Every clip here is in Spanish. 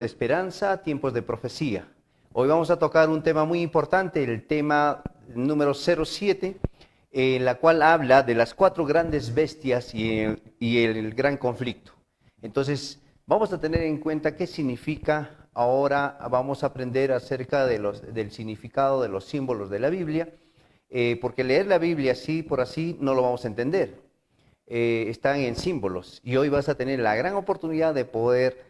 Esperanza, tiempos de profecía. Hoy vamos a tocar un tema muy importante, el tema número 07, en la cual habla de las 4 grandes bestias y el gran conflicto. Entonces, vamos a tener en cuenta qué significa. Ahora vamos a aprender acerca del significado de los símbolos de la Biblia, porque leer la Biblia así por así no lo vamos a entender. Están en símbolos y hoy vas a tener la gran oportunidad de poder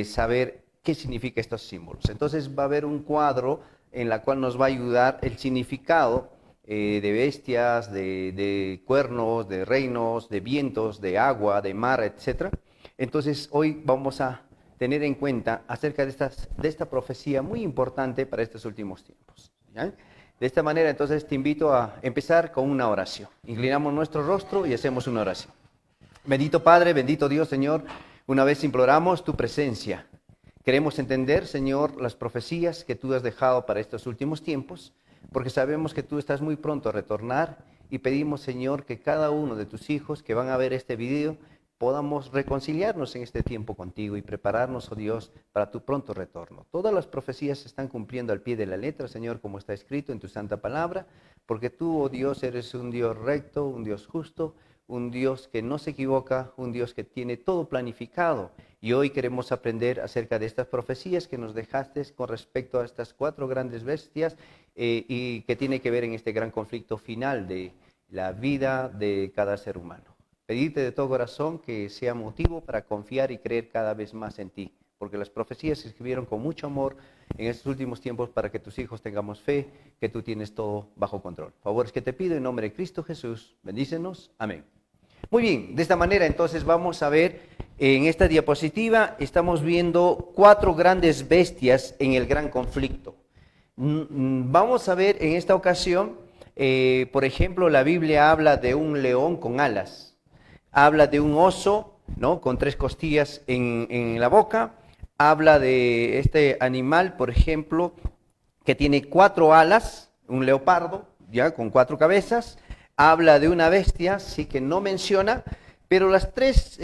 saber qué significa estos símbolos. Entonces va a haber un cuadro en la cual nos va a ayudar el significado de bestias, de cuernos, de reinos, de vientos, de agua, de mar, etc. Entonces hoy vamos a tener en cuenta acerca de esta profecía muy importante para estos últimos tiempos, ¿ya? De esta manera, entonces, te invito a empezar con una oración. Inclinamos nuestro rostro y hacemos una oración. Bendito Padre, bendito Dios, Señor, una vez imploramos tu presencia. Queremos entender, Señor, las profecías que tú has dejado para estos últimos tiempos, porque sabemos que tú estás muy pronto a retornar y pedimos, Señor, que cada uno de tus hijos que van a ver este video podamos reconciliarnos en este tiempo contigo y prepararnos, oh Dios, para tu pronto retorno. Todas las profecías se están cumpliendo al pie de la letra, Señor, como está escrito en tu santa palabra, porque tú, oh Dios, eres un Dios recto, un Dios justo, un Dios que no se equivoca, un Dios que tiene todo planificado. Y hoy queremos aprender acerca de estas profecías que nos dejaste con respecto a estas 4 grandes bestias y que tiene que ver en este gran conflicto final de la vida de cada ser humano. Pedirte de todo corazón que sea motivo para confiar y creer cada vez más en ti, porque las profecías se escribieron con mucho amor en estos últimos tiempos para que tus hijos tengamos fe, que tú tienes todo bajo control. Favores que te pido en nombre de Cristo Jesús, bendícenos, amén. Muy bien, de esta manera entonces vamos a ver en esta diapositiva, estamos viendo 4 grandes bestias en el gran conflicto. Vamos a ver en esta ocasión, por ejemplo, la Biblia habla de un león con alas. Habla de un oso, ¿no?, con 3 costillas en la boca. Habla de este animal, por ejemplo, que tiene 4 alas, un leopardo, ya, con 4 cabezas. Habla de una bestia, sí, que no menciona, pero las 3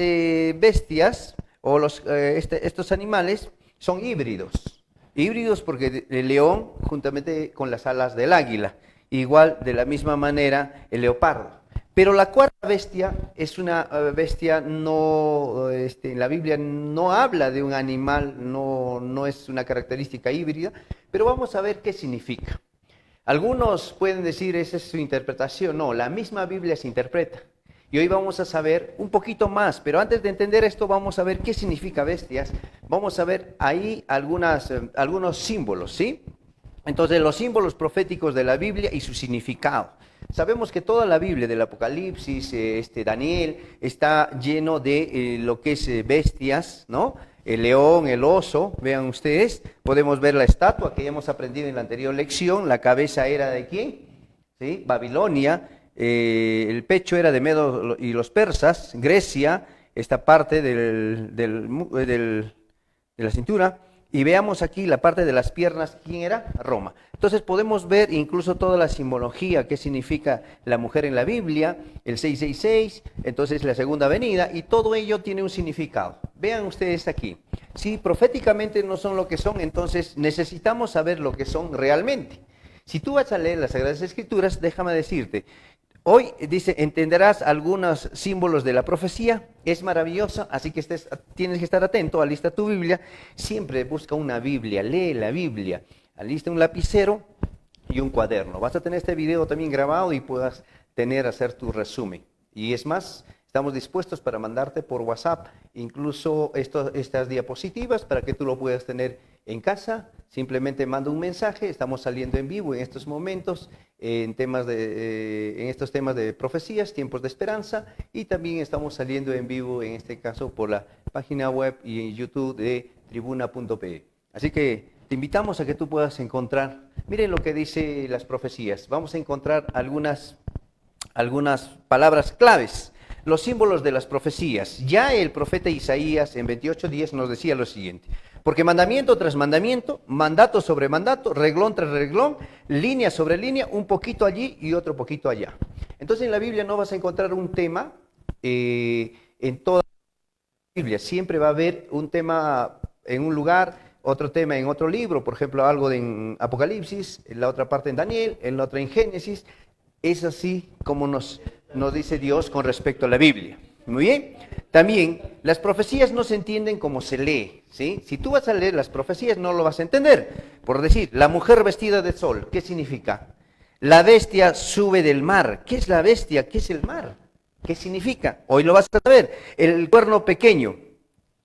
bestias, o estos animales, son híbridos. Híbridos porque el león, juntamente con las alas del águila. Igual, de la misma manera, el leopardo. Pero la 4ª bestia es una bestia, no, en la Biblia no habla de un animal, no es una característica híbrida, pero vamos a ver qué significa. Algunos pueden decir, esa es su interpretación. No, la misma Biblia se interpreta. Y hoy vamos a saber un poquito más, pero antes de entender esto vamos a ver qué significa bestias. Vamos a ver ahí algunos símbolos, ¿sí? Entonces, los símbolos proféticos de la Biblia y su significado. Sabemos que toda la Biblia del Apocalipsis, Daniel, está lleno de lo que es bestias, ¿no? El león, el oso, vean ustedes, podemos ver la estatua que ya hemos aprendido en la anterior lección. La cabeza era ¿de quién? ¿Sí? Babilonia, el pecho era de Medo y los persas, Grecia, esta parte de la cintura. Y veamos aquí la parte de las piernas, ¿quién era? Roma. Entonces podemos ver incluso toda la simbología, qué significa la mujer en la Biblia, el 666, entonces la segunda venida, y todo ello tiene un significado. Vean ustedes aquí, si proféticamente no son lo que son, entonces necesitamos saber lo que son realmente. Si tú vas a leer las Sagradas Escrituras, déjame decirte, hoy dice, entenderás algunos símbolos de la profecía, es maravillosa, así que tienes que estar atento, alista tu Biblia, siempre busca una Biblia, lee la Biblia, alista un lapicero y un cuaderno. Vas a tener este video también grabado y puedas hacer tu resumen. Y es más, estamos dispuestos para mandarte por WhatsApp incluso estas diapositivas para que tú lo puedas tener en casa. Simplemente manda un mensaje, estamos saliendo en vivo en estos momentos en estos temas de profecías, tiempos de esperanza, y también estamos saliendo en vivo en este caso por la página web y en YouTube de tribuna.pe. Así que te invitamos a que tú puedas encontrar, miren lo que dice las profecías, vamos a encontrar algunas palabras claves. Los símbolos de las profecías. Ya el profeta Isaías en 28:10 nos decía lo siguiente: porque mandamiento tras mandamiento, mandato sobre mandato, reglón tras reglón, línea sobre línea, un poquito allí y otro poquito allá. Entonces en la Biblia no vas a encontrar un tema en toda la Biblia. Siempre va a haber un tema en un lugar, otro tema en otro libro, por ejemplo, algo en Apocalipsis, en la otra parte en Daniel, en la otra en Génesis. Es así como nos dice Dios con respecto a la Biblia. Muy bien. También, las profecías no se entienden como se lee, ¿sí? Si tú vas a leer las profecías, no lo vas a entender. Por decir, la mujer vestida de sol, ¿qué significa? La bestia sube del mar. ¿Qué es la bestia? ¿Qué es el mar? ¿Qué significa? Hoy lo vas a saber. El cuerno pequeño,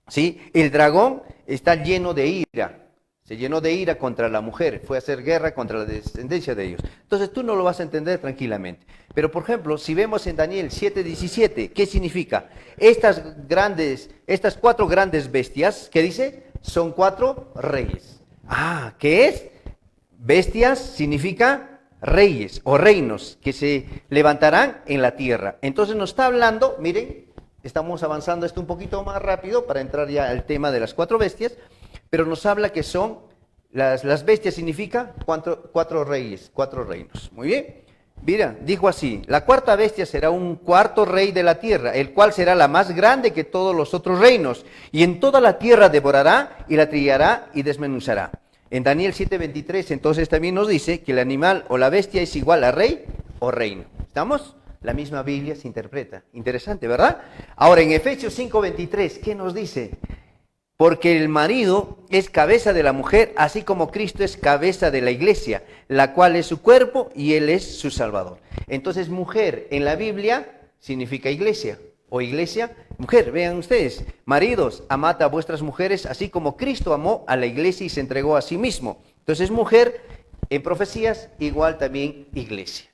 ¿sí? El dragón está lleno de ira. Se llenó de ira contra la mujer, fue a hacer guerra contra la descendencia de ellos. Entonces tú no lo vas a entender tranquilamente. Pero por ejemplo, si vemos en Daniel 7:17, ¿qué significa? Estas cuatro grandes bestias, ¿qué dice? Son cuatro reyes. ¿Qué es? Bestias significa reyes o reinos que se levantarán en la tierra. Entonces nos está hablando, miren, estamos avanzando esto un poquito más rápido para entrar ya al tema de las cuatro bestias. Pero nos habla que son, las bestias significa cuatro reyes, cuatro reinos. Muy bien. Mira, dijo así, la cuarta bestia será un cuarto rey de la tierra, el cual será la más grande que todos los otros reinos, y en toda la tierra devorará y la trillará y desmenuzará. En Daniel 7:23 entonces también nos dice que el animal o la bestia es igual a rey o reino. ¿Estamos? La misma Biblia se interpreta. Interesante, ¿verdad? Ahora en Efesios 5:23, ¿qué nos dice? Porque el marido es cabeza de la mujer, así como Cristo es cabeza de la iglesia, la cual es su cuerpo y Él es su Salvador. Entonces, mujer en la Biblia significa iglesia, o iglesia, mujer. Vean ustedes, maridos, amad a vuestras mujeres, así como Cristo amó a la iglesia y se entregó a sí mismo. Entonces, mujer en profecías, igual también iglesia.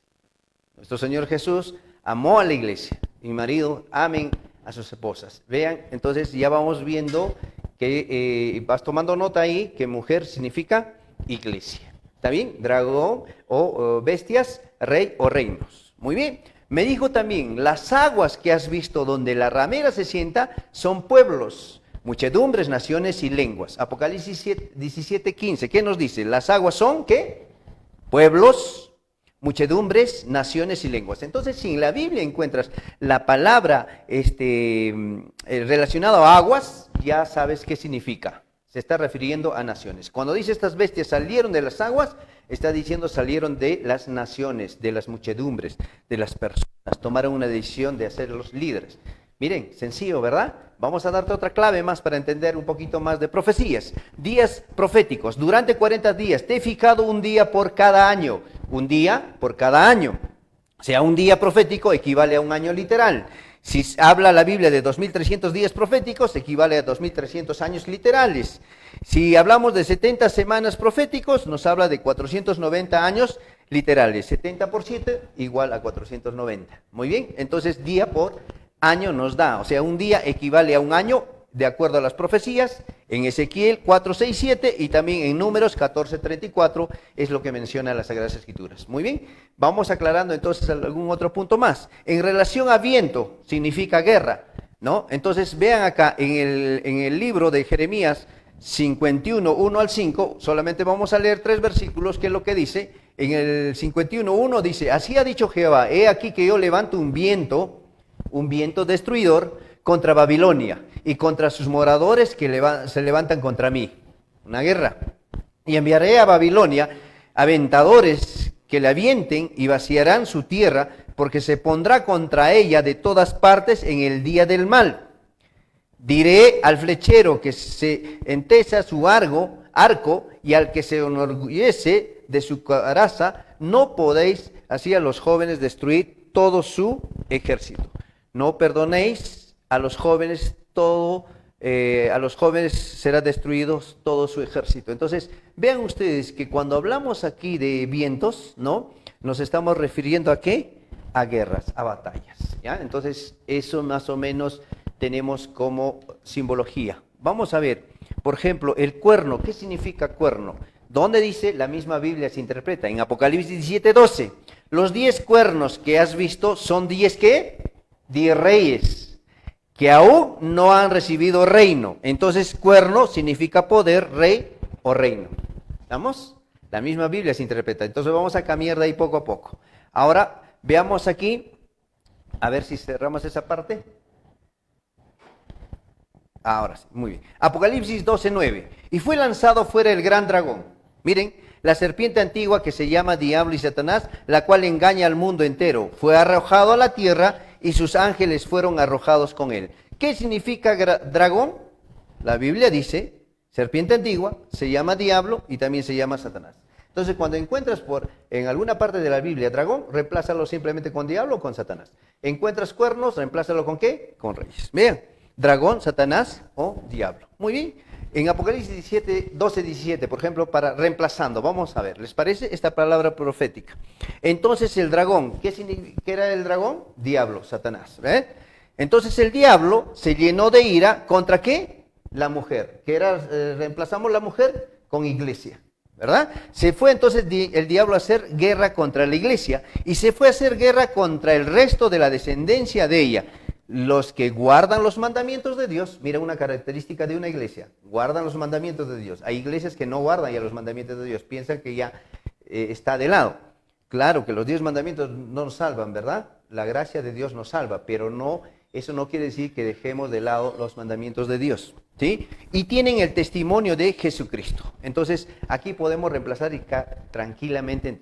Nuestro Señor Jesús amó a la iglesia, y marido, amen a sus esposas. Vean, entonces ya vamos viendo que vas tomando nota ahí que mujer significa iglesia. ¿Está bien? Dragón o bestias, rey o reinos. Muy bien. Me dijo también, las aguas que has visto donde la ramera se sienta son pueblos, muchedumbres, naciones y lenguas. Apocalipsis 17:15. ¿Qué nos dice? Las aguas son, ¿qué? Pueblos, muchedumbres, naciones y lenguas. Entonces, si en la Biblia encuentras la palabra relacionada a aguas, ya sabes qué significa. Se está refiriendo a naciones. Cuando dice estas bestias salieron de las aguas, está diciendo salieron de las naciones, de las muchedumbres, de las personas. Tomaron una decisión de hacerlos líderes. Miren, sencillo, ¿verdad? Vamos a darte otra clave más para entender un poquito más de profecías. Días proféticos. Durante 40 días te he fijado un día por cada año. Un día por cada año. O sea, un día profético equivale a un año literal. Si habla la Biblia de 2300 días proféticos, equivale a 2300 años literales. Si hablamos de 70 semanas proféticos, nos habla de 490 años literales. 70 por 7 igual a 490. Muy bien, entonces día por año nos da. O sea, un día equivale a un año de acuerdo a las profecías, en Ezequiel 4:6-7 y también en Números 14:34 es lo que menciona las Sagradas Escrituras. Muy bien, vamos aclarando entonces algún otro punto más. En relación a viento, significa guerra, ¿no? Entonces vean acá en el libro de Jeremías 51, 1 al 5, solamente vamos a leer 3 versículos, que es lo que dice. En el 51:1 dice, así ha dicho Jehová, he aquí que yo levanto un viento destruidor contra Babilonia y contra sus moradores que se levantan contra mí. Una guerra. Y enviaré a Babilonia aventadores que le avienten y vaciarán su tierra, porque se pondrá contra ella de todas partes en el día del mal. Diré al flechero que se entesa su arco y al que se enorgullece de su coraza, no podéis así a los jóvenes destruir todo su ejército. No perdonéis a los jóvenes a los jóvenes será destruido todo su ejército. Entonces, vean ustedes que cuando hablamos aquí de vientos, ¿no? Nos estamos refiriendo a ¿qué? A guerras, a batallas, ¿ya? Entonces, eso más o menos tenemos como simbología. Vamos a ver, por ejemplo, el cuerno. ¿Qué significa cuerno? ¿Dónde dice? La misma Biblia se interpreta. En Apocalipsis 17:12. Los 10 cuernos que has visto son 10 ¿qué? 10 reyes que aún no han recibido reino. Entonces, cuerno significa poder, rey o reino. ¿Estamos? La misma Biblia se interpreta. Entonces, vamos a cambiar de ahí poco a poco. Ahora, veamos aquí, a ver si cerramos esa parte. Ahora sí, muy bien. Apocalipsis 12:9. Y fue lanzado fuera el gran dragón. Miren, la serpiente antigua que se llama Diablo y Satanás, la cual engaña al mundo entero. Fue arrojado a la tierra y sus ángeles fueron arrojados con él. ¿Qué significa dragón? La Biblia dice, serpiente antigua, se llama Diablo y también se llama Satanás. Entonces, cuando encuentras en alguna parte de la Biblia dragón, reemplázalo simplemente con diablo o con Satanás. Encuentras cuernos, reemplázalo con ¿qué? Con reyes. Vean, dragón, Satanás o diablo. Muy bien. En Apocalipsis 12:17, por ejemplo, para reemplazando, vamos a ver, ¿les parece esta palabra profética? Entonces el dragón, ¿qué era el dragón? Diablo, Satanás. Entonces el diablo se llenó de ira, ¿contra qué? La mujer. ¿Qué era? Reemplazamos la mujer con iglesia. ¿Verdad? Se fue entonces el diablo a hacer guerra contra la iglesia y se fue a hacer guerra contra el resto de la descendencia de ella. Los que guardan los mandamientos de Dios, mira una característica de una iglesia, guardan los mandamientos de Dios. Hay iglesias que no guardan ya los mandamientos de Dios, piensan que ya está de lado. Claro que los 10 mandamientos no nos salvan, ¿verdad? La gracia de Dios nos salva, pero no, eso no quiere decir que dejemos de lado los mandamientos de Dios. ¿Sí? Y tienen el testimonio de Jesucristo. Entonces, aquí podemos reemplazar y tranquilamente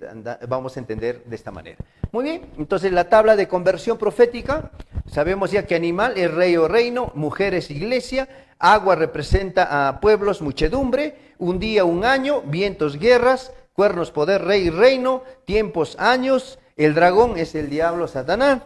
vamos a entender de esta manera. Muy bien, entonces la tabla de conversión profética, sabemos ya que animal es rey o reino, mujer es iglesia, agua representa a pueblos, muchedumbre, un día, un año, vientos, guerras, cuernos, poder, rey y reino, tiempos, años, el dragón es el diablo, Satanás.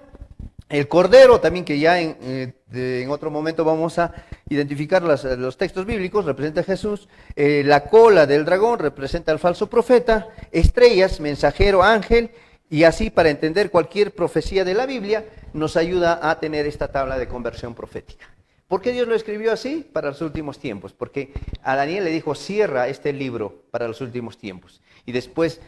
El cordero, también que ya en otro momento vamos a identificar los textos bíblicos, representa a Jesús. La cola del dragón representa al falso profeta. Estrellas, mensajero, ángel. Y así para entender cualquier profecía de la Biblia nos ayuda a tener esta tabla de conversión profética. ¿Por qué Dios lo escribió así? Para los últimos tiempos. Porque a Daniel le dijo, cierra este libro para los últimos tiempos. Y después,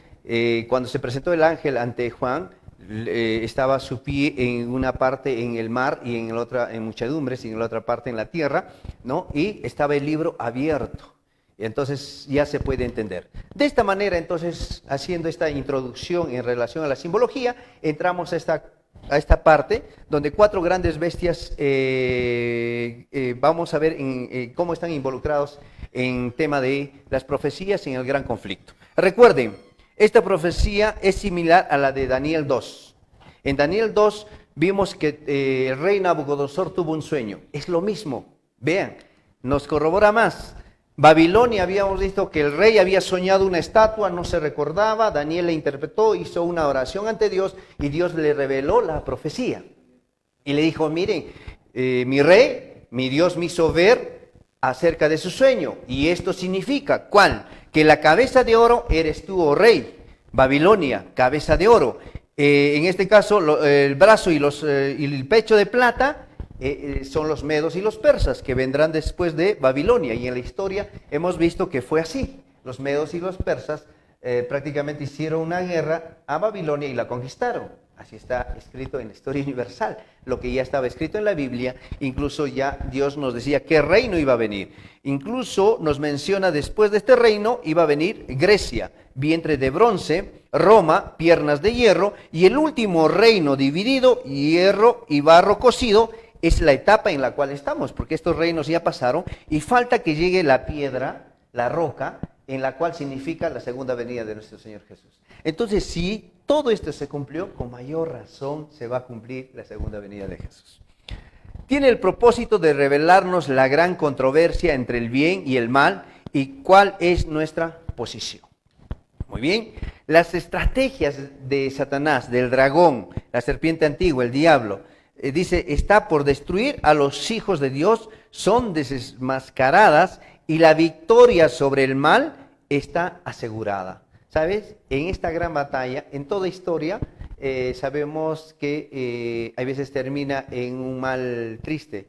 cuando se presentó el ángel ante Juan, estaba su pie en una parte en el mar y en la otra en muchedumbres y en la otra parte en la tierra, ¿no? Y estaba el libro abierto. Entonces ya se puede entender. De esta manera, entonces, haciendo esta introducción en relación a la simbología, entramos a esta parte donde 4 grandes bestias, vamos a ver cómo están involucrados en tema de las profecías en el gran conflicto. Recuerden, esta profecía es similar a la de Daniel 2. En Daniel 2 vimos que el rey Nabucodonosor tuvo un sueño. Es lo mismo. Vean, nos corrobora más. Babilonia, habíamos visto que el rey había soñado una estatua, no se recordaba. Daniel la interpretó, hizo una oración ante Dios y Dios le reveló la profecía. Y le dijo, miren, mi rey, mi Dios me hizo ver acerca de su sueño. Y esto significa, ¿cuál? Que la cabeza de oro eres tú, oh rey, Babilonia, cabeza de oro. En este caso, el brazo y el pecho de plata son los medos y los persas, que vendrán después de Babilonia. Y en la historia hemos visto que fue así. Los medos y los persas prácticamente hicieron una guerra a Babilonia y la conquistaron. Así está escrito en la historia universal, lo que ya estaba escrito en la Biblia. Incluso ya Dios nos decía qué reino iba a venir. Incluso nos menciona después de este reino iba a venir Grecia, vientre de bronce, Roma, piernas de hierro, y el último reino dividido, hierro y barro cocido, es la etapa en la cual estamos, porque estos reinos ya pasaron y falta que llegue la piedra, la roca, en la cual significa la segunda venida de nuestro Señor Jesús. Entonces, si todo esto se cumplió, con mayor razón se va a cumplir la segunda venida de Jesús. Tiene el propósito de revelarnos la gran controversia entre el bien y el mal y cuál es nuestra posición. Muy bien, las estrategias de Satanás, del dragón, la serpiente antigua, el diablo, dice, está por destruir a los hijos de Dios, son desmascaradas y la victoria sobre el mal está asegurada. ¿Sabes? En esta gran batalla, en toda historia, sabemos que a veces termina en un mal triste,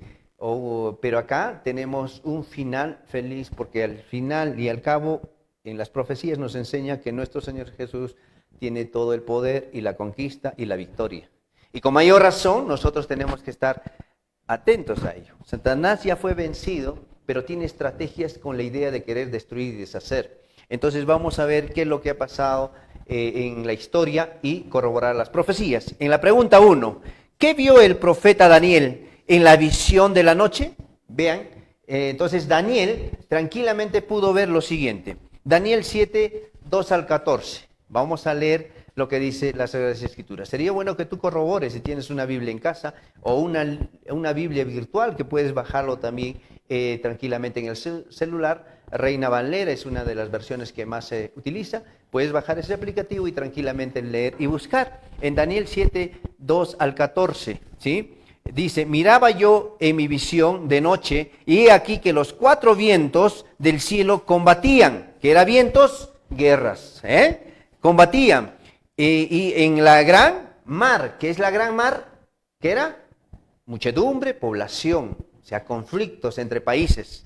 pero acá tenemos un final feliz, porque al final y al cabo, en las profecías nos enseña que nuestro Señor Jesús tiene todo el poder y la conquista y la victoria. Y con mayor razón, nosotros tenemos que estar atentos a ello. Satanás ya fue vencido, pero tiene estrategias con la idea de querer destruir y deshacer. Entonces vamos a ver qué es lo que ha pasado en la historia y corroborar las profecías. En la pregunta 1, ¿qué vio el profeta Daniel en la visión de la noche? Vean, Entonces Daniel tranquilamente pudo ver lo siguiente. Daniel 7, 2 al 14. Vamos a leer lo que dice las Sagradas Escrituras. Sería bueno que tú corrobores si tienes una Biblia en casa o una Biblia virtual que puedes bajarlo también tranquilamente en el celular. Reina Valera es una de las versiones que más se utiliza. Puedes bajar ese aplicativo y tranquilamente leer y buscar. En Daniel 7, 2 al 14, ¿sí? Dice, miraba yo en mi visión de noche, y he aquí que los 4 vientos del cielo combatían, que eran vientos, guerras, combatían, y en la gran mar, ¿qué es la gran mar? ¿Qué era? Muchedumbre, población, o sea, conflictos entre países,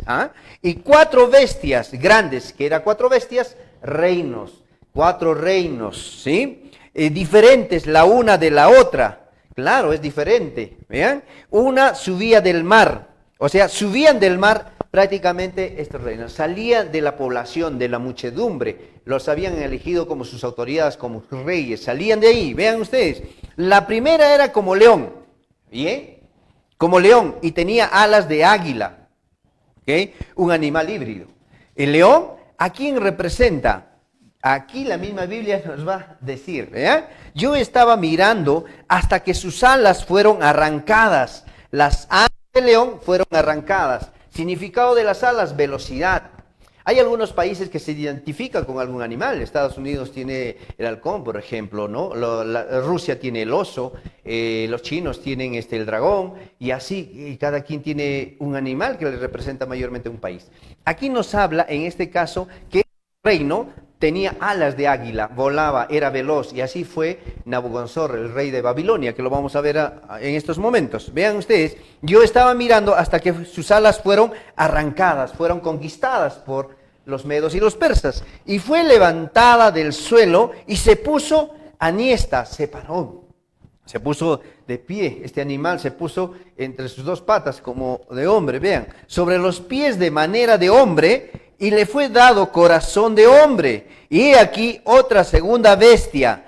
y 4 bestias grandes, que eran 4 bestias, reinos, 4 reinos, ¿sí? Diferentes la una de la otra. Claro, es diferente, ¿vean? Una subía del mar, o sea, subían del mar prácticamente estos reinos, salían de la población, de la muchedumbre, los habían elegido como sus autoridades, como sus reyes, salían de ahí, vean ustedes. La primera era como león, ¿bien? Como león, y tenía alas de águila, ¿ok? Un animal híbrido. El león, ¿a quién representa? Aquí la misma Biblia nos va a decir, yo estaba mirando hasta que sus alas fueron arrancadas. Las alas del león fueron arrancadas. Significado de las alas, velocidad. Hay algunos países que se identifican con algún animal. Estados Unidos tiene el halcón, por ejemplo, ¿no? Rusia tiene el oso, los chinos tienen el dragón, y así y cada quien tiene un animal que le representa mayormente un país. Aquí nos habla, en este caso, que el reino tenía alas de águila, volaba, era veloz, y así fue Nabucodonosor, el rey de Babilonia, que lo vamos a ver en estos momentos. Vean ustedes, yo estaba mirando hasta que sus alas fueron arrancadas, fueron conquistadas por los medos y los persas, y fue levantada del suelo y se puso aniesta, se paró, se puso de pie. Este animal se puso entre sus 2 patas como de hombre, vean, sobre los pies de manera de hombre, y le fue dado corazón de hombre. Y he aquí otra segunda bestia,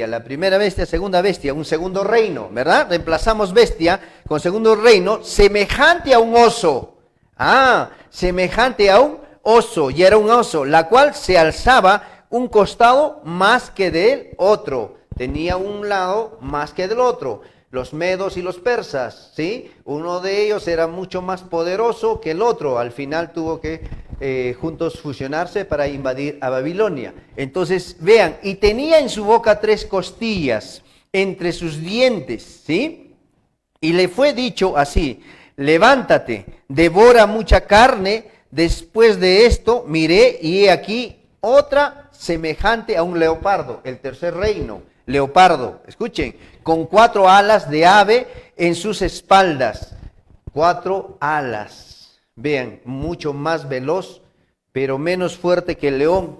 la primera bestia, segunda bestia, un segundo reino, ¿verdad? Reemplazamos bestia con segundo reino, semejante a un oso. Semejante a un oso, y era un oso, la cual se alzaba un costado más que del otro. Tenía un lado más que del otro. Los medos y los persas, ¿sí? Uno de ellos era mucho más poderoso que el otro. Al final tuvo que juntos fusionarse para invadir a Babilonia. Entonces, vean, y tenía en su boca 3 costillas entre sus dientes, ¿sí? Y le fue dicho así, levántate, devora mucha carne. Después de esto, miré y he aquí otra semejante a un leopardo, el tercer reino. Leopardo, escuchen, con 4 alas de ave en sus espaldas. 4 alas. Vean, mucho más veloz, pero menos fuerte que el león.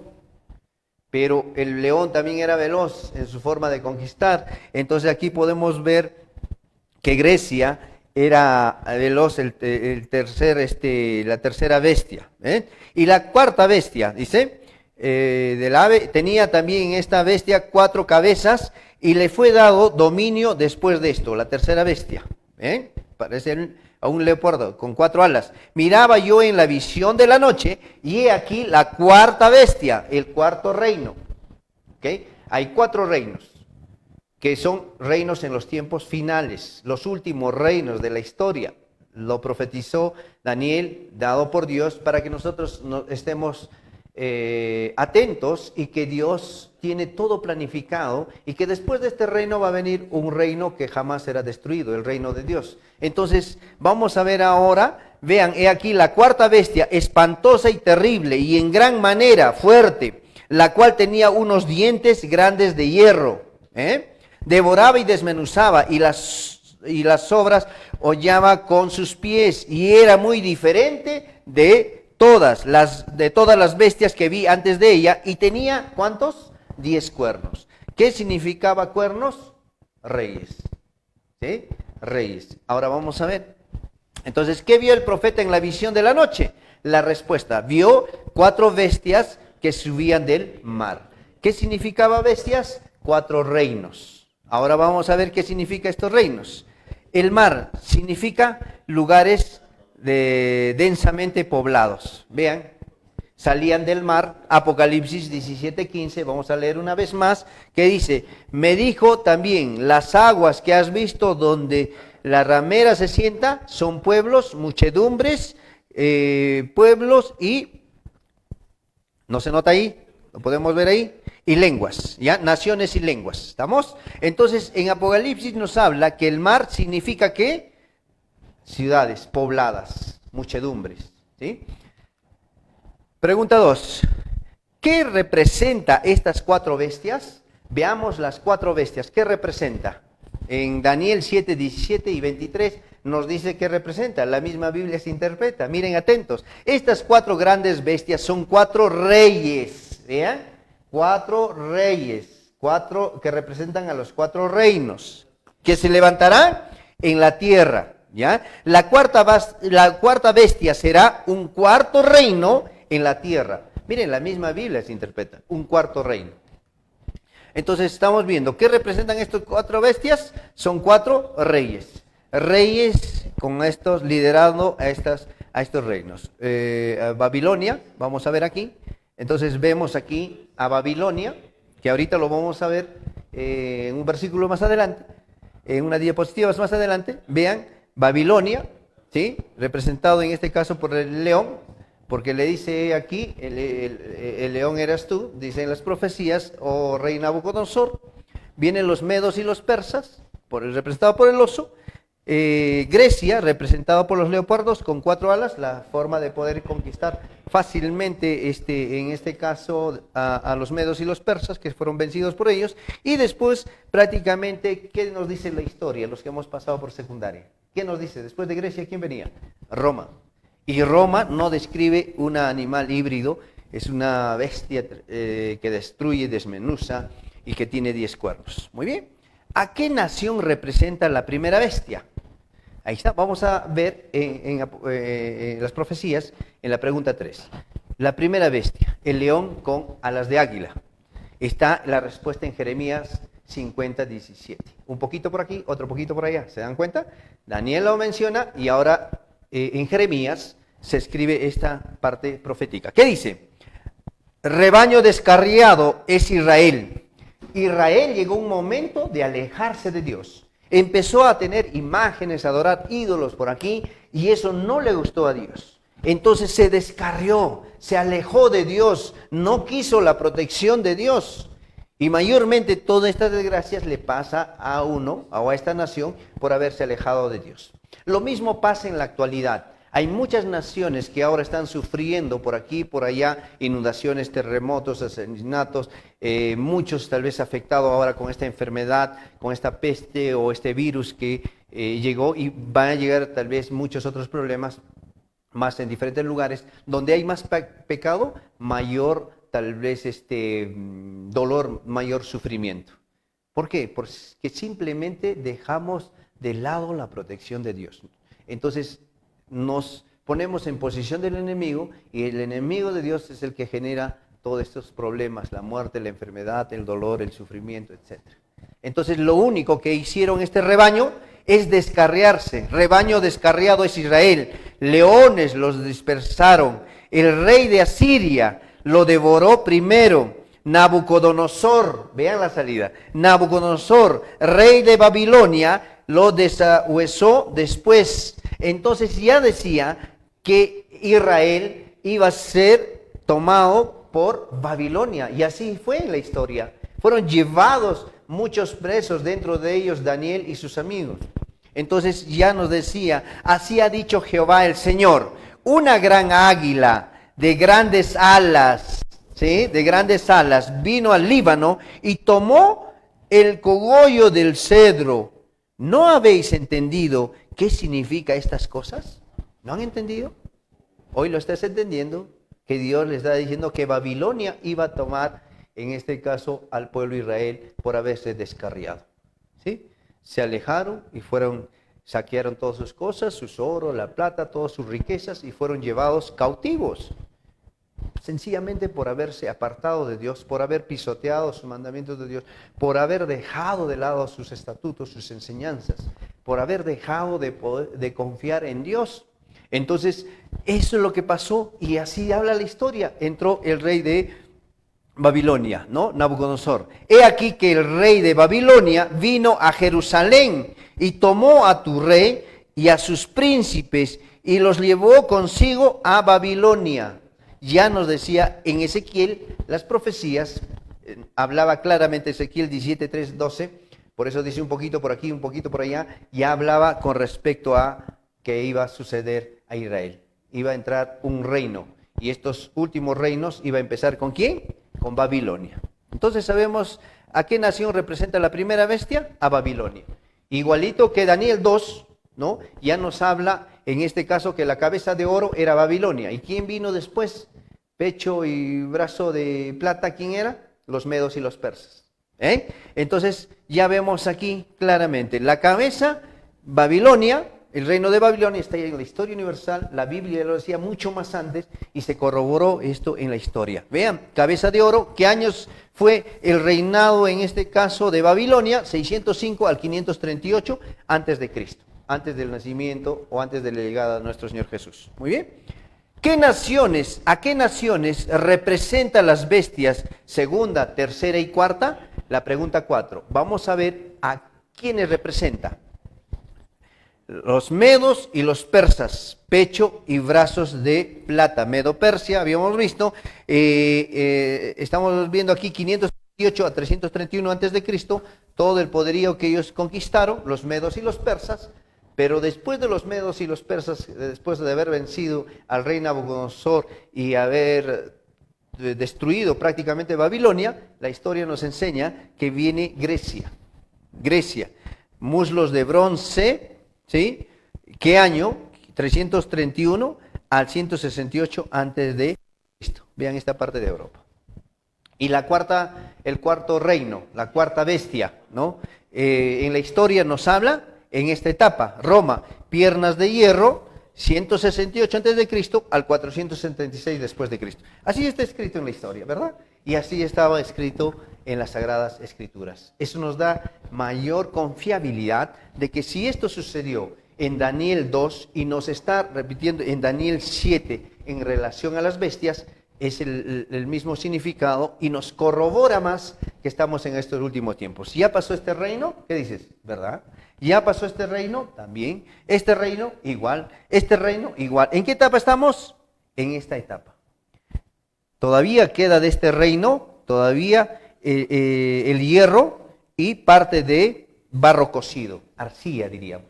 Pero el león también era veloz en su forma de conquistar. Entonces aquí podemos ver que Grecia era veloz, la tercera bestia. Y la cuarta bestia, dice, del ave, tenía también esta bestia 4 cabezas, y le fue dado dominio después de esto, la tercera bestia. Parece a un leopardo con 4 alas. Miraba yo en la visión de la noche, y he aquí la cuarta bestia, el cuarto reino. Hay 4 reinos, que son reinos en los tiempos finales, los últimos reinos de la historia. Lo profetizó Daniel, dado por Dios, para que nosotros estemos atentos, y que Dios tiene todo planificado, y que después de este reino va a venir un reino que jamás será destruido, el reino de Dios. Entonces vamos a ver ahora, vean, he aquí la cuarta bestia, espantosa y terrible, y en gran manera fuerte, la cual tenía unos dientes grandes de hierro, devoraba y desmenuzaba, y las sobras hollaba con sus pies, y era muy diferente de todas las bestias que vi antes de ella, y tenía, ¿cuántos? 10 cuernos. ¿Qué significaba cuernos? Reyes. ¿Sí? Reyes. Ahora vamos a ver. Entonces, ¿qué vio el profeta en la visión de la noche? La respuesta, vio 4 bestias que subían del mar. ¿Qué significaba bestias? 4 reinos. Ahora vamos a ver qué significa estos reinos. El mar significa lugares densamente poblados. Vean, salían del mar, Apocalipsis 17:15, vamos a leer una vez más, que dice, me dijo también, las aguas que has visto donde la ramera se sienta son pueblos, muchedumbres, pueblos y, ¿no se nota ahí? ¿Lo podemos ver ahí? Y lenguas, ¿ya? Naciones y lenguas, ¿estamos? Entonces, en Apocalipsis nos habla que el mar significa ¿qué? Ciudades pobladas, muchedumbres, ¿sí? Pregunta 2. ¿Qué representa estas 4 bestias? Veamos las 4 bestias. ¿Qué representa? En Daniel 7, 17 y 23 nos dice qué representa. La misma Biblia se interpreta. Miren atentos. Estas 4 grandes bestias son 4 reyes. ¿Vean? 4 reyes. 4 que representan a los 4 reinos. Que se levantarán en la tierra. ¿Ya? La cuarta bestia será un 4 reino en la tierra. Miren, la misma Biblia se interpreta, un 4 reino. Entonces estamos viendo, ¿qué representan estas 4 bestias? Son 4 reyes. Reyes con estos liderando a estos reinos. Babilonia, vamos a ver aquí. Entonces vemos aquí a Babilonia, que ahorita lo vamos a ver en un versículo más adelante, en una diapositiva más adelante. Vean, Babilonia, ¿sí? Representado en este caso por el león. Porque le dice aquí, el león eras tú, dicen las profecías, oh rey Nabucodonosor, vienen los medos y los persas, representado por el oso, Grecia, representado por los leopardos con 4 alas, la forma de poder conquistar fácilmente, en este caso, a los medos y los persas, que fueron vencidos por ellos, y después prácticamente, ¿qué nos dice la historia, los que hemos pasado por secundaria? ¿Qué nos dice? Después de Grecia, ¿quién venía? Roma. Y Roma no describe un animal híbrido, es una bestia que destruye, desmenuza y que tiene 10 cuernos. Muy bien. ¿A qué nación representa la primera bestia? Ahí está. Vamos a ver en las profecías, en la pregunta 3. La primera bestia, el león con alas de águila. Está la respuesta en Jeremías 50, 17. Un poquito por aquí, otro poquito por allá. ¿Se dan cuenta? Daniel lo menciona y ahora en Jeremías se escribe esta parte profética. ¿Qué dice? Rebaño descarriado es Israel. Israel llegó un momento de alejarse de Dios. Empezó a tener imágenes, a adorar ídolos por aquí, y eso no le gustó a Dios. Entonces se descarrió, se alejó de Dios, no quiso la protección de Dios. Y mayormente todas estas desgracias le pasa a uno, o a esta nación, por haberse alejado de Dios. Lo mismo pasa en la actualidad. Hay muchas naciones que ahora están sufriendo por aquí, por allá, inundaciones, terremotos, asesinatos, muchos tal vez afectados ahora con esta enfermedad, con esta peste o este virus que llegó, y van a llegar tal vez muchos otros problemas más en diferentes lugares. Donde hay más pecado, mayor tal vez dolor, mayor sufrimiento. ¿Por qué? Porque simplemente dejamos de lado la protección de Dios. Entonces nos ponemos en posición del enemigo, y el enemigo de Dios es el que genera todos estos problemas, la muerte, la enfermedad, el dolor, el sufrimiento, etc. Entonces lo único que hicieron este rebaño es descarriarse. Rebaño descarriado es Israel. Leones los dispersaron. El rey de Asiria lo devoró primero. Nabucodonosor, vean la salida. Nabucodonosor, rey de Babilonia, lo deshuesó después. Entonces ya decía que Israel iba a ser tomado por Babilonia, y así fue en la historia. Fueron llevados muchos presos, dentro de ellos Daniel y sus amigos. Entonces ya nos decía, así ha dicho Jehová el Señor, una gran águila de grandes alas, ¿sí? De grandes alas, vino al Líbano y tomó el cogollo del cedro. ¿No habéis entendido qué significa estas cosas? ¿No han entendido? Hoy lo estás entendiendo, que Dios les está diciendo que Babilonia iba a tomar, en este caso, al pueblo de Israel por haberse descarriado. ¿Sí? Se alejaron y saquearon todas sus cosas, sus oro, la plata, todas sus riquezas, y fueron llevados cautivos. Sencillamente por haberse apartado de Dios, por haber pisoteado sus mandamientos de Dios, por haber dejado de lado sus estatutos, sus enseñanzas, por haber dejado de confiar en Dios. Entonces, eso es lo que pasó y así habla la historia. Entró el rey de Babilonia, ¿no? Nabucodonosor. He aquí que el rey de Babilonia vino a Jerusalén y tomó a tu rey y a sus príncipes y los llevó consigo a Babilonia. Ya nos decía en Ezequiel las profecías, hablaba claramente Ezequiel 17, 3, 12, por eso dice un poquito por aquí, un poquito por allá, ya hablaba con respecto a que iba a suceder a Israel. Iba a entrar un reino y estos últimos reinos iba a empezar ¿con quién? Con Babilonia. Entonces sabemos a qué nación representa la primera bestia, a Babilonia. Igualito que Daniel 2, ¿no? Ya nos habla en este caso que la cabeza de oro era Babilonia. ¿Y quién vino después? Pecho y brazo de plata, ¿quién era? Los medos y los persas. Entonces ya vemos aquí claramente la cabeza, Babilonia. El reino de Babilonia está en la historia universal, la Biblia lo decía mucho más antes y se corroboró esto en la historia. Vean, cabeza de oro, ¿qué años fue el reinado en este caso de Babilonia? 605 al 538 antes de Cristo, antes del nacimiento o antes de la llegada de nuestro Señor Jesús. Muy bien. ¿A qué naciones representan las bestias segunda, tercera y cuarta? La pregunta 4. Vamos a ver a quiénes representa. Los medos y los persas, pecho y brazos de plata. Medo-Persia, habíamos visto, estamos viendo aquí 538 a 331 antes de Cristo, todo el poderío que ellos conquistaron, los medos y los persas. Pero después de los medos y los persas, después de haber vencido al rey Nabucodonosor y haber destruido prácticamente Babilonia, la historia nos enseña que viene Grecia. Grecia, muslos de bronce. ¿Sí? ¿Qué año? 331 al 168 antes de Cristo. Vean esta parte de Europa. Y el cuarto reino, la cuarta bestia, ¿no? En la historia nos habla en esta etapa, Roma, piernas de hierro, 168 antes de Cristo al 476 después de Cristo. Así está escrito en la historia, ¿verdad? Y así estaba escrito en las Sagradas Escrituras. Eso nos da mayor confiabilidad de que si esto sucedió en Daniel 2 y nos está repitiendo en Daniel 7 en relación a las bestias, es el mismo significado y nos corrobora más que estamos en estos últimos tiempos. ¿Ya pasó este reino? ¿Qué dices? ¿Verdad? ¿Ya pasó este reino? También. Este reino, igual. Este reino, igual. ¿En qué etapa estamos? En esta etapa. Todavía queda de este reino, todavía el hierro y parte de barro cocido, arcilla diríamos.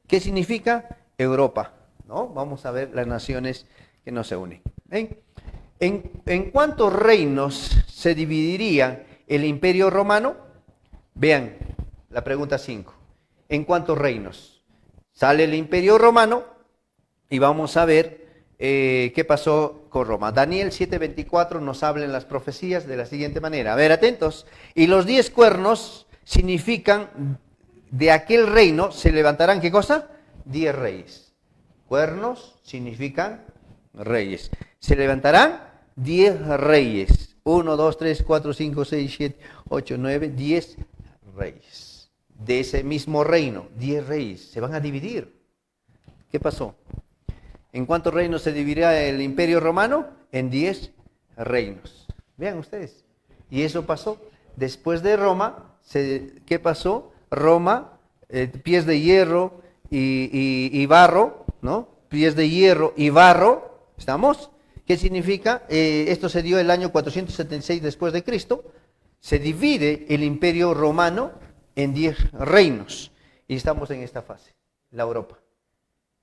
¿Qué significa? Europa, ¿no? Vamos a ver las naciones que nos se unen. ¿Ven? ¿En cuántos reinos se dividiría el Imperio Romano? Vean la pregunta 5. ¿En cuántos reinos? Sale el Imperio Romano y vamos a ver qué pasó con Roma. Daniel 7:24 nos habla en las profecías de la siguiente manera. A ver, atentos. Y los 10 cuernos significan de aquel reino se levantarán, ¿qué cosa? 10 reyes. Cuernos significan reyes. Se levantarán 10 reyes. 1, 2, 3, 4, 5, 6, 7, 8, 9, 10 reyes. De ese mismo reino, 10 reyes. Se van a dividir. ¿Qué pasó? ¿En cuántos reinos se dividirá el Imperio Romano? En 10 reinos. Vean ustedes. Y eso pasó. Después de Roma, ¿qué pasó? Roma, pies de hierro y barro, ¿no? Pies de hierro y barro, ¿estamos? ¿Qué significa? Esto se dio el año 476 después de Cristo. Se divide el Imperio Romano en 10 reinos. Y estamos en esta fase, la Europa.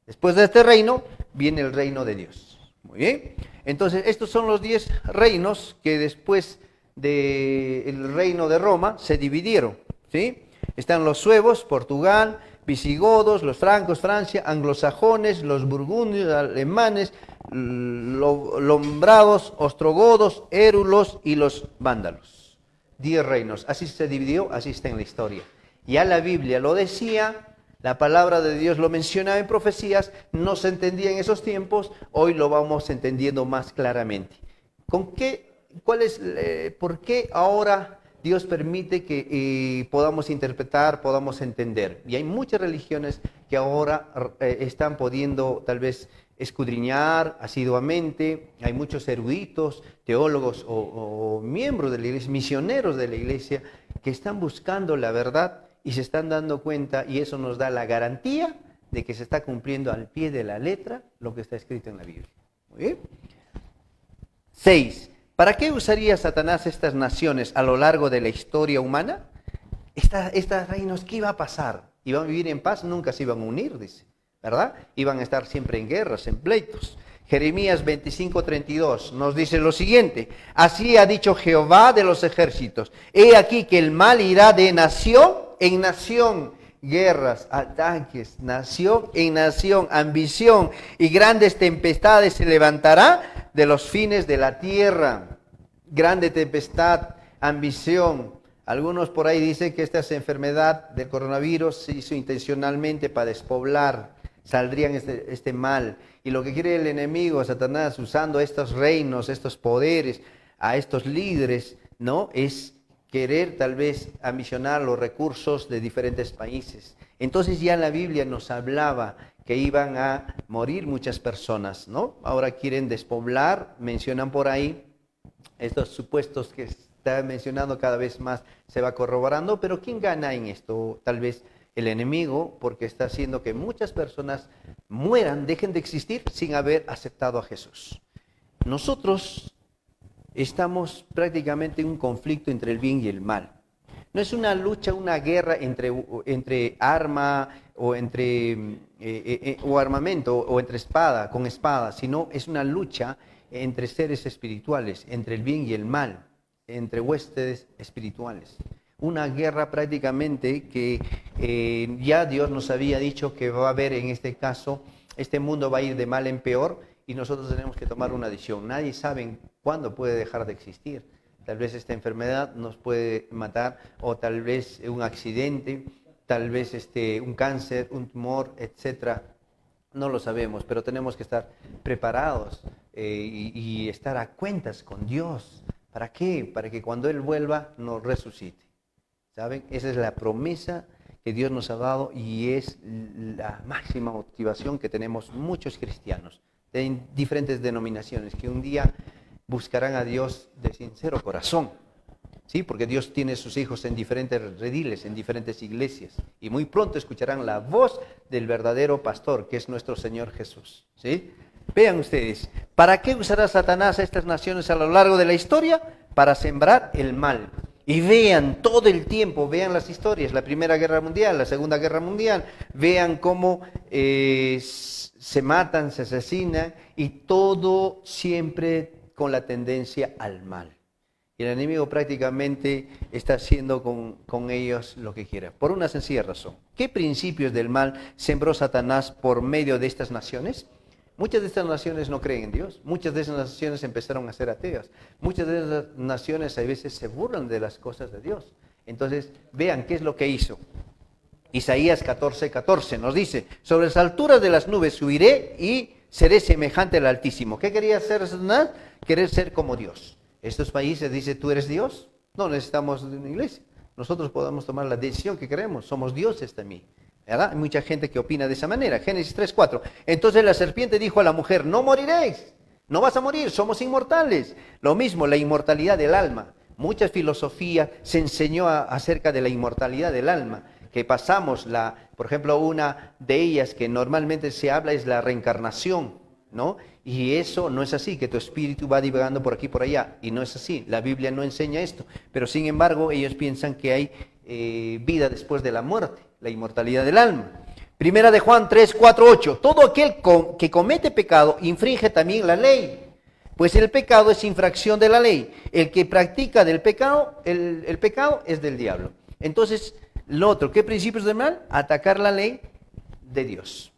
Después de este reino, viene el reino de Dios. Muy bien. Entonces, estos son los 10 reinos que después del reino de Roma se dividieron. ¿Sí? Están los suevos, Portugal, visigodos, los francos, Francia, anglosajones, los burgundios, alemanes, lombardos, ostrogodos, érulos y los vándalos. 10 reinos. Así se dividió, así está en la historia. Ya la Biblia lo decía. La palabra de Dios lo mencionaba en profecías, no se entendía en esos tiempos, hoy lo vamos entendiendo más claramente. ¿Por qué ahora Dios permite que podamos interpretar, podamos entender? Y hay muchas religiones que ahora están pudiendo tal vez escudriñar asiduamente. Hay muchos eruditos, teólogos o miembros de la iglesia, misioneros de la iglesia, que están buscando la verdad y se están dando cuenta, y eso nos da la garantía de que se está cumpliendo al pie de la letra lo que está escrito en la Biblia. ¿Muy bien? 6. ¿Para qué usaría Satanás estas naciones a lo largo de la historia humana? Estas reinos, ¿qué iba a pasar? ¿Iban a vivir en paz? Nunca se iban a unir, dice, ¿verdad? Iban a estar siempre en guerras, en pleitos. Jeremías 25:32 nos dice lo siguiente: así ha dicho Jehová de los ejércitos, he aquí que el mal irá de nación en nación, guerras, ataques, nación en nación, ambición y grandes tempestades se levantará de los fines de la tierra. Grande tempestad, ambición. Algunos por ahí dicen que esta enfermedad del coronavirus se hizo intencionalmente para despoblar. Saldrían este mal. Y lo que quiere el enemigo, Satanás, usando estos reinos, estos poderes, a estos líderes, ¿no? Es querer tal vez ambicionar los recursos de diferentes países. Entonces ya la Biblia nos hablaba que iban a morir muchas personas, ¿no? Ahora quieren despoblar, mencionan por ahí estos supuestos que está mencionando cada vez más, se va corroborando, pero ¿quién gana en esto? Tal vez el enemigo, porque está haciendo que muchas personas mueran, dejen de existir sin haber aceptado a Jesús. Nosotros estamos prácticamente en un conflicto entre el bien y el mal. No es una lucha, una guerra entre arma o o armamento o entre espada con espada, sino es una lucha entre seres espirituales, entre el bien y el mal, entre huestes espirituales. Una guerra prácticamente que ya Dios nos había dicho que va a haber en este caso, este mundo va a ir de mal en peor y nosotros tenemos que tomar una decisión. Nadie sabe cuándo puede dejar de existir. Tal vez esta enfermedad nos puede matar, o tal vez un accidente, tal vez un cáncer, un tumor, etcétera. No lo sabemos, pero tenemos que estar preparados y estar a cuentas con Dios. ¿Para qué? Para que cuando Él vuelva nos resucite. ¿Saben? Esa es la promesa que Dios nos ha dado y es la máxima motivación que tenemos muchos cristianos de diferentes denominaciones, que un día buscarán a Dios de sincero corazón. ¿Sí? Porque Dios tiene sus hijos en diferentes rediles, en diferentes iglesias. Y muy pronto escucharán la voz del verdadero pastor, que es nuestro Señor Jesús. ¿Sí? Vean ustedes, ¿para qué usará Satanás a estas naciones a lo largo de la historia? Para sembrar el mal. Y vean todo el tiempo, vean las historias, la Primera Guerra Mundial, la Segunda Guerra Mundial, vean cómo se matan, se asesinan, y todo siempre con la tendencia al mal. Y el enemigo prácticamente está haciendo con ellos lo que quiera, por una sencilla razón. ¿Qué principios del mal sembró Satanás por medio de estas naciones? Muchas de estas naciones no creen en Dios, muchas de esas naciones empezaron a ser ateas, muchas de esas naciones a veces se burlan de las cosas de Dios. Entonces, vean qué es lo que hizo. Isaías 14:14 nos dice: sobre las alturas de las nubes subiré y seré semejante al Altísimo. ¿Qué quería hacer Satanás? Querer ser como Dios. Estos países dicen: ¿tú eres Dios? No necesitamos de una iglesia. Nosotros podemos tomar la decisión que queremos. Somos dioses también. ¿Verdad? Hay mucha gente que opina de esa manera. Génesis 3:4. Entonces la serpiente dijo a la mujer: no moriréis, no vas a morir, somos inmortales. Lo mismo, la inmortalidad del alma. Mucha filosofía se enseñó acerca de la inmortalidad del alma, que pasamos por ejemplo, una de ellas que normalmente se habla es la reencarnación, ¿no? Y eso no es así, que tu espíritu va divagando por aquí y por allá, y no es así. La Biblia no enseña esto, pero sin embargo ellos piensan que hay vida después de la muerte, la inmortalidad del alma. Primera de Juan 3:4-8. Todo aquel que comete pecado infringe también la ley, pues el pecado es infracción de la ley. El que practica del pecado, el pecado es del diablo. Entonces, lo otro, ¿qué principios del mal? Atacar la ley de Dios.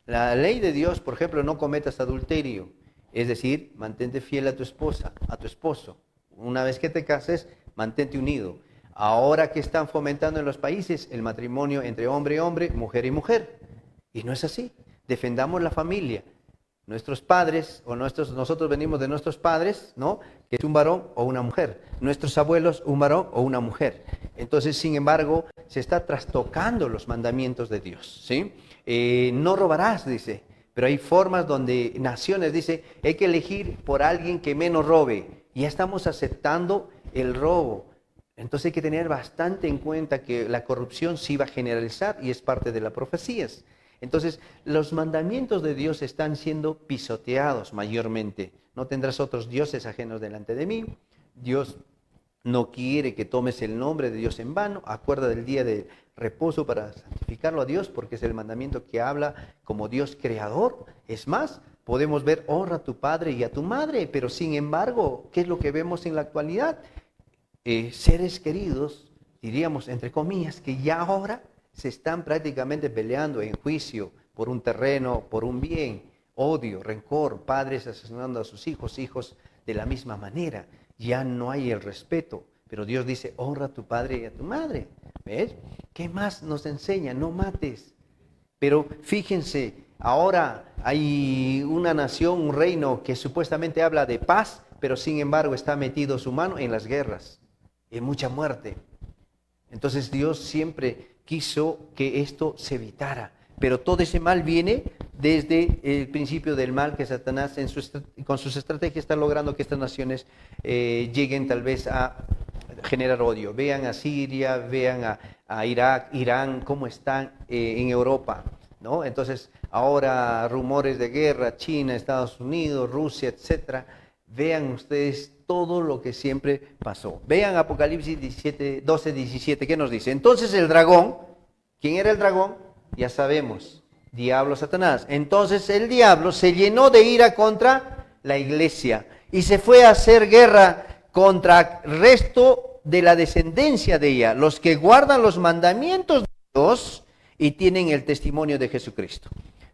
La ley de Dios, por ejemplo, no cometas adulterio. Es decir, mantente fiel a tu esposa, a tu esposo. Una vez que te cases, mantente unido. Ahora que están fomentando en los países el matrimonio entre hombre y hombre, mujer y mujer. Y no es así. Defendamos la familia. Nuestros padres, nosotros venimos de nuestros padres, ¿no? Que es un varón o una mujer. Nuestros abuelos, un varón o una mujer. Entonces, sin embargo, se está trastocando los mandamientos de Dios, ¿sí? no robarás, dice. Pero hay formas donde naciones, dice, hay que elegir por alguien que menos robe. Y ya estamos aceptando el robo. Entonces hay que tener bastante en cuenta que la corrupción sí va a generalizar y es parte de las profecías. Entonces, los mandamientos de Dios están siendo pisoteados mayormente. No tendrás otros dioses ajenos delante de mí. Dios no quiere que tomes el nombre de Dios en vano. Acuerda del día de reposo para santificarlo a Dios, porque es el mandamiento que habla como Dios creador. Es más, podemos ver, honra a tu padre y a tu madre, pero sin embargo, ¿qué es lo que vemos en la actualidad? Seres queridos, diríamos entre comillas, que ya ahora se están prácticamente peleando en juicio por un terreno, por un bien, odio, rencor, padres asesinando a sus hijos, hijos de la misma manera. Ya no hay el respeto, pero Dios dice, honra a tu padre y a tu madre. ¿Ves? ¿Qué más nos enseña? No mates. Pero fíjense, ahora hay una nación, un reino que supuestamente habla de paz, pero sin embargo está metido su mano en las guerras, en mucha muerte. Entonces Dios siempre quiso que esto se evitara, pero todo ese mal viene desde el principio del mal que Satanás con sus estrategias está logrando que estas naciones lleguen tal vez a generar odio. Vean a Siria, vean a Irak, Irán, cómo están en Europa, ¿no? Entonces ahora rumores de guerra, China, Estados Unidos, Rusia, etcétera. Vean ustedes todo lo que siempre pasó. Vean Apocalipsis 12, 17, ¿qué nos dice? Entonces el dragón, ¿quién era el dragón? Ya sabemos, diablo, Satanás. Entonces el diablo se llenó de ira contra la iglesia y se fue a hacer guerra contra el resto de la descendencia de ella, los que guardan los mandamientos de Dios y tienen el testimonio de Jesucristo.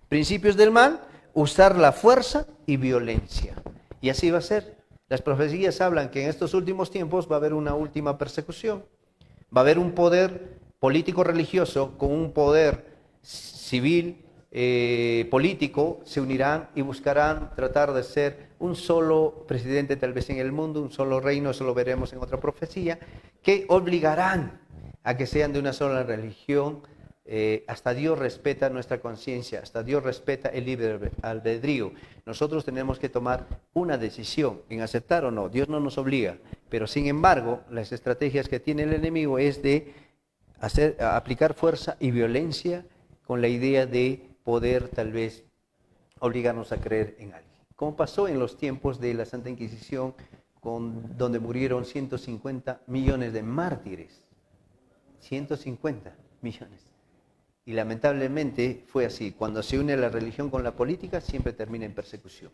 Principios del mal, usar la fuerza y violencia. Y así va a ser. Las profecías hablan que en estos últimos tiempos va a haber una última persecución. Va a haber un poder político-religioso con un poder civil, político, se unirán y buscarán tratar de ser un solo presidente tal vez en el mundo, un solo reino, eso lo veremos en otra profecía, que obligarán a que sean de una sola religión. Hasta Dios respeta nuestra conciencia, hasta Dios respeta el libre albedrío. Nosotros tenemos que tomar una decisión en aceptar o no. Dios no nos obliga, pero sin embargo, las estrategias que tiene el enemigo es de aplicar fuerza y violencia con la idea de poder tal vez obligarnos a creer en alguien. Como pasó en los tiempos de la Santa Inquisición, donde murieron 150 millones de mártires. 150 millones. Y lamentablemente fue así. Cuando se une la religión con la política, siempre termina en persecución.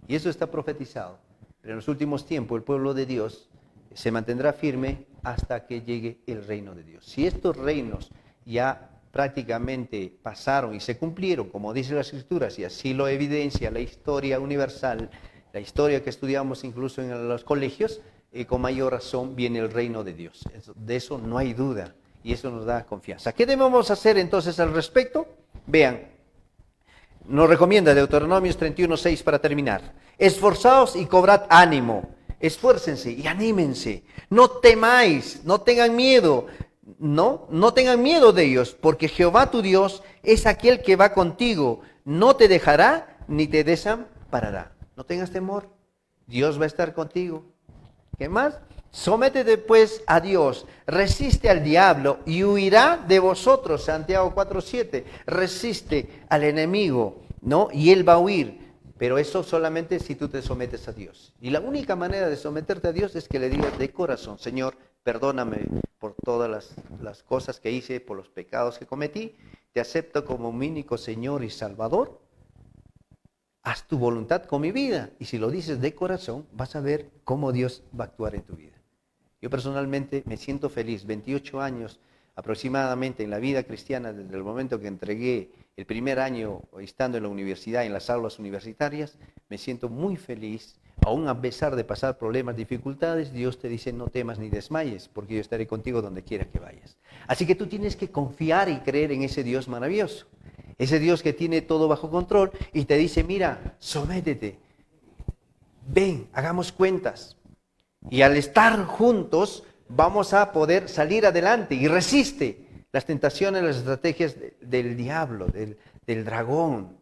Y eso está profetizado. Pero en los últimos tiempos el pueblo de Dios se mantendrá firme hasta que llegue el reino de Dios. Si estos reinos ya prácticamente pasaron y se cumplieron, como dice las Escrituras, y así lo evidencia la historia universal, la historia que estudiamos incluso en los colegios, con mayor razón viene el reino de Dios. De eso no hay duda. Y eso nos da confianza. ¿Qué debemos hacer entonces al respecto? Vean, nos recomienda Deuteronomio 31:6 para terminar. Esforzaos y cobrad ánimo. Esfuércense y anímense. No temáis, no tengan miedo. No tengan miedo de ellos, porque Jehová tu Dios es aquel que va contigo. No te dejará ni te desamparará. No tengas temor. Dios va a estar contigo. ¿Qué más? Sométete pues a Dios, resiste al diablo y huirá de vosotros. Santiago 4:7. Resiste al enemigo, ¿no? Y él va a huir. Pero eso solamente si tú te sometes a Dios. Y la única manera de someterte a Dios es que le digas de corazón: Señor, perdóname por todas las cosas que hice, por los pecados que cometí. Te acepto como mi único Señor y Salvador. Haz tu voluntad con mi vida. Y si lo dices de corazón, vas a ver cómo Dios va a actuar en tu vida. Yo personalmente me siento feliz, 28 años aproximadamente en la vida cristiana, desde el momento que entregué el primer año estando en la universidad, en las aulas universitarias, me siento muy feliz, aún a pesar de pasar problemas, dificultades. Dios te dice: no temas ni desmayes, porque yo estaré contigo donde quiera que vayas. Así que tú tienes que confiar y creer en ese Dios maravilloso, ese Dios que tiene todo bajo control y te dice: mira, sométete, ven, hagamos cuentas. Y al estar juntos vamos a poder salir adelante. Y resiste las tentaciones, las estrategias del diablo, del dragón,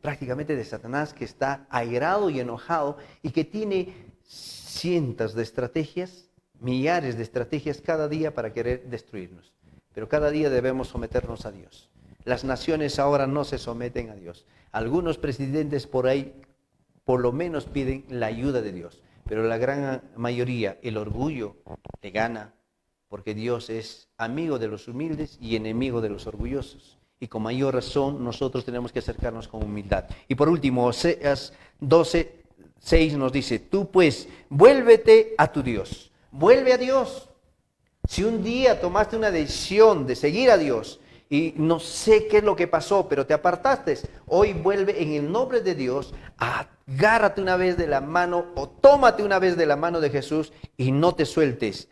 prácticamente de Satanás, que está airado y enojado y que tiene cientos de estrategias, millares de estrategias cada día para querer destruirnos. Pero cada día debemos someternos a Dios. Las naciones ahora no se someten a Dios. Algunos presidentes por ahí por lo menos piden la ayuda de Dios, pero la gran mayoría, el orgullo le gana, porque Dios es amigo de los humildes y enemigo de los orgullosos. Y con mayor razón nosotros tenemos que acercarnos con humildad. Y por último, Oseas 12:6 nos dice, tú pues, vuélvete a tu Dios, vuelve a Dios. Si un día tomaste una decisión de seguir a Dios, y no sé qué es lo que pasó, pero te apartaste, hoy vuelve en el nombre de Dios, agárrate una vez de la mano o tómate una vez de la mano de Jesús y no te sueltes,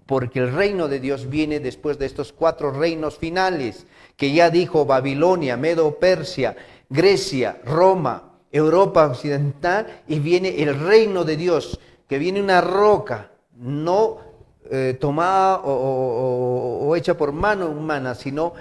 porque el reino de Dios viene después de estos 4 reinos finales, que ya dijo Babilonia, Medo-Persia, Grecia, Roma, Europa occidental, y viene el reino de Dios, que viene una roca, no tomada o hecha por mano humana, sino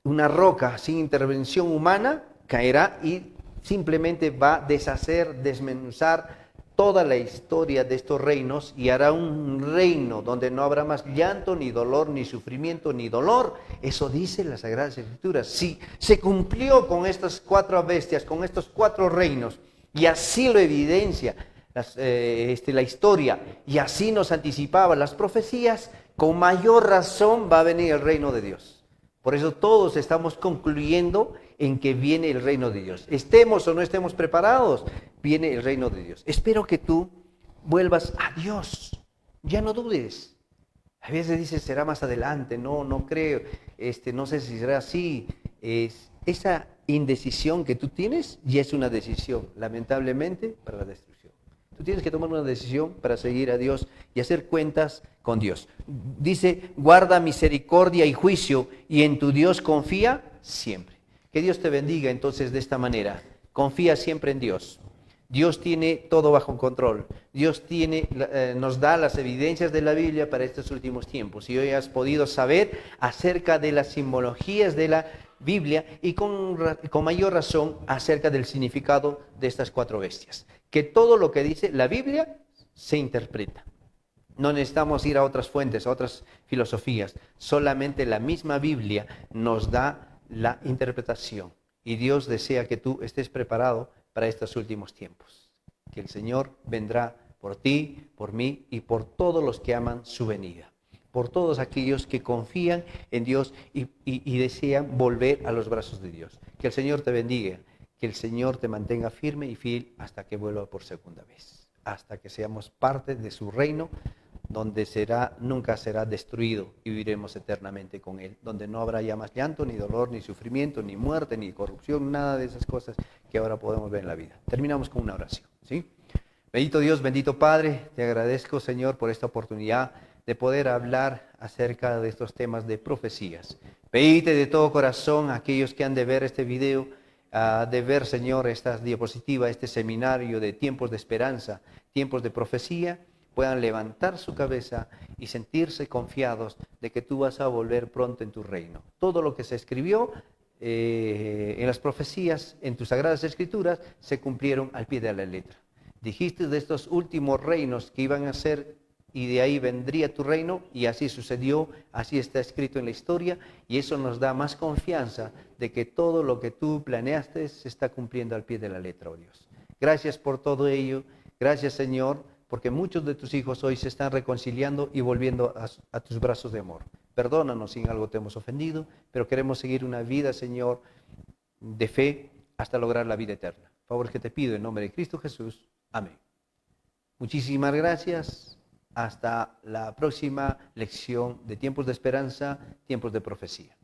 una roca sin intervención humana, caerá y simplemente va a deshacer, desmenuzar toda la historia de estos reinos y hará un reino donde no habrá más llanto, ni dolor, ni sufrimiento, ni dolor. Eso dice las Sagradas Escrituras. Sí, se cumplió con estas 4 bestias, con estos 4 reinos, y así lo evidencia la historia, y así nos anticipaba las profecías. Con mayor razón va a venir el reino de Dios. Por eso todos estamos concluyendo en que viene el reino de Dios. Estemos o no estemos preparados, viene el reino de Dios. Espero que tú vuelvas a Dios. Ya no dudes. A veces dices, será más adelante. No creo. No sé si será así. Esa indecisión que tú tienes ya es una decisión, lamentablemente, para la destrucción. Tú tienes que tomar una decisión para seguir a Dios y hacer cuentas con Dios. Dice, guarda misericordia y juicio, y en tu Dios confía siempre. Que Dios te bendiga entonces de esta manera. Confía siempre en Dios. Dios tiene todo bajo control. Dios nos da las evidencias de la Biblia para estos últimos tiempos. Y hoy has podido saber acerca de las simbologías de la Biblia y con mayor razón acerca del significado de estas 4 bestias. Que todo lo que dice la Biblia se interpreta. No necesitamos ir a otras fuentes, a otras filosofías. Solamente la misma Biblia nos da la interpretación. Y Dios desea que tú estés preparado para estos últimos tiempos. Que el Señor vendrá por ti, por mí y por todos los que aman su venida. Por todos aquellos que confían en Dios y desean volver a los brazos de Dios. Que el Señor te bendiga. Que el Señor te mantenga firme y fiel hasta que vuelva por segunda vez. Hasta que seamos parte de su reino, donde nunca será destruido y viviremos eternamente con Él, donde no habrá ya más llanto, ni dolor, ni sufrimiento, ni muerte, ni corrupción, nada de esas cosas que ahora podemos ver en la vida. Terminamos con una oración, ¿sí? Bendito Dios, bendito Padre, te agradezco, Señor, por esta oportunidad de poder hablar acerca de estos temas de profecías. Pedite de todo corazón a aquellos que han de ver este video, de ver, Señor, estas diapositivas, este seminario de tiempos de esperanza, tiempos de profecía, puedan levantar su cabeza y sentirse confiados de que tú vas a volver pronto en tu reino. Todo lo que se escribió en las profecías, en tus sagradas escrituras, se cumplieron al pie de la letra. Dijiste de estos últimos reinos que iban a ser, y de ahí vendría tu reino, y así sucedió, así está escrito en la historia, y eso nos da más confianza de que todo lo que tú planeaste se está cumpliendo al pie de la letra, oh Dios. Gracias por todo ello, gracias, Señor, porque muchos de tus hijos hoy se están reconciliando y volviendo a tus brazos de amor. Perdónanos si en algo te hemos ofendido, pero queremos seguir una vida, Señor, de fe hasta lograr la vida eterna. Favor que te pido en nombre de Cristo Jesús. Amén. Muchísimas gracias. Hasta la próxima lección de tiempos de esperanza, tiempos de profecía.